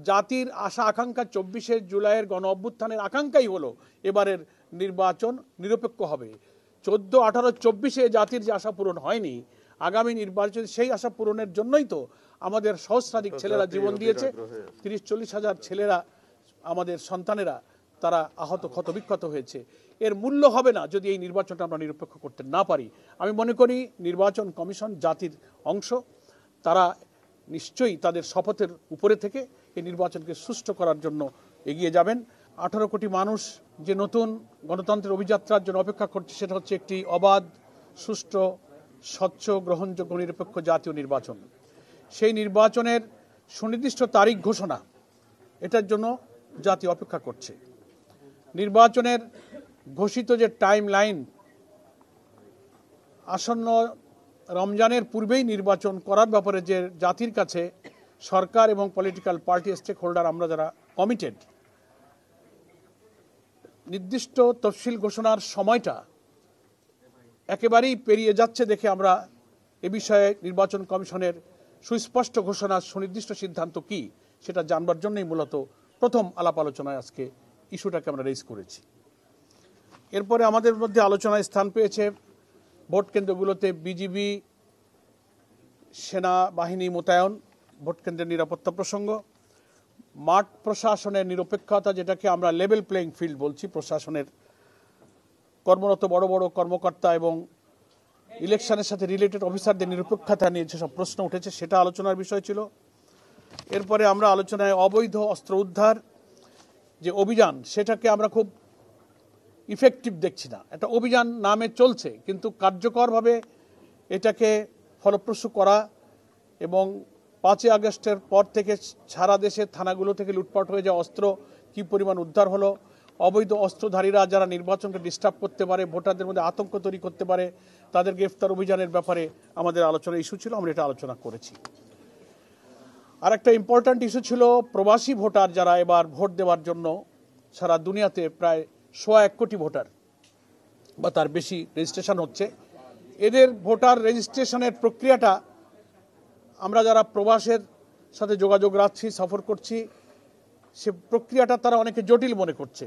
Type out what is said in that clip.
জাতির আশা আকাঙ্ক্ষা 24শে জুলাইয়ের গণ অভ্যুত্থানের আকাঙ্ক্ষাই হলো এবারের নির্বাচন নিরপেক্ষ হবে। 14, 18, 24-এ জাতির যে আশা পূরণ হয়নি, আগামী নির্বাচন সেই আশা পূরণের জন্যই তো আমাদের সহস্রাধিক ছেলেরা জীবন দিয়েছে। 30-40 হাজার ছেলেরা, আমাদের সন্তানেরা, তারা আহত ক্ষতবিক্ষত হয়েছে। এর মূল্য হবে না যদি এই নির্বাচনটা আমরা নিরপেক্ষ করতে না পারি। আমি মনে করি নির্বাচন কমিশন জাতির অংশ, তারা নিশ্চয়ই তাদের শপথের উপরে থেকে এই নির্বাচনকে সুষ্ঠু করার জন্য এগিয়ে যাবেন। 18 কোটি মানুষ যে নতুন গণতন্ত্রের অভিযাত্রার জন্য অপেক্ষা করছে, সেটা হচ্ছে একটি অবাধ, সুষ্ঠু, স্বচ্ছ, গ্রহণযোগ্য, নিরপেক্ষ জাতীয় নির্বাচন। সেই নির্বাচনের সুনির্দিষ্ট তারিখ ঘোষণা, এটার জন্য জাতি অপেক্ষা করছে। নির্বাচনের ঘোষিত যে টাইম লাইন, আসন্ন রমজানের পূর্বেই নির্বাচন করার ব্যাপারে যে জাতির কাছে সরকার এবং পলিটিক্যাল পার্টি স্টেক হোল্ডার আমরা যারা কমিটেড, নির্দিষ্ট তফসিল ঘোষণার সময়টা একেবারেই পেরিয়ে যাচ্ছে দেখে আমরা এ বিষয়ে নির্বাচন কমিশনের সুস্পষ্ট ঘোষণা, সুনির্দিষ্ট সিদ্ধান্ত কি সেটা জানবার জন্যই মূলত প্রথম আলাপ আলোচনায় আজকে ইস্যুটাকে আমরা রেজ করেছি। এরপরে আমাদের মধ্যে আলোচনায় স্থান পেয়েছে ভোট কেন্দ্রগুলোতে বিজিবি সেনাবাহিনী মোতায়েন, ভোট কেন্দ্রের নিরাপত্তা প্রসঙ্গ, মাঠ প্রশাসনের নিরপেক্ষতা, যেটাকে আমরা লেভেল প্লেইং ফিল্ড বলছি। প্রশাসনের কর্মরত বড় বড় কর্মকর্তা এবং ইলেকশনের সাথে রিলেটেড অফিসারদের নিরপেক্ষতা নিয়ে যেসব প্রশ্ন উঠেছে সেটা আলোচনার বিষয় ছিল। এরপরে আমরা আলোচনায় অবৈধ অস্ত্র উদ্ধার যে অভিযান, সেটাকে আমরা খুব ইফেক্টিভ দেখছি না। একটা অভিযান নামে চলছে, কিন্তু কার্যকরভাবে এটাকে ফলপ্রসূ করা এবং 5ই আগস্টের পর থেকে সারা দেশের থানাগুলো থেকে লুটপাট হয়ে যাওয়া অস্ত্র কি পরিমাণ উদ্ধার হলো, অবৈধ অস্ত্রধারীরা যারা নির্বাচনকে ডিস্টার্ব করতে পারে, ভোটারদের মধ্যে আতঙ্ক তৈরি করতে পারে, তাদের গ্রেফতার অভিযানের ব্যাপারে আমাদের আলোচনার ইস্যু ছিল, আমরা এটা আলোচনা করেছি। আর একটা ইম্পর্ট্যান্ট ইস্যু ছিল প্রবাসী ভোটার যারা এবার ভোট দেওয়ার জন্য সারা দুনিয়াতে প্রায় 1.25 কোটি ভোটার বা তার বেশি রেজিস্ট্রেশন হচ্ছে। এদের ভোটার রেজিস্ট্রেশনের প্রক্রিয়াটা আমরা যারা প্রবাসের সাথে যোগাযোগ রাখছি, সফর করছি, সে প্রক্রিয়াটা তারা অনেকে জটিল মনে করছে।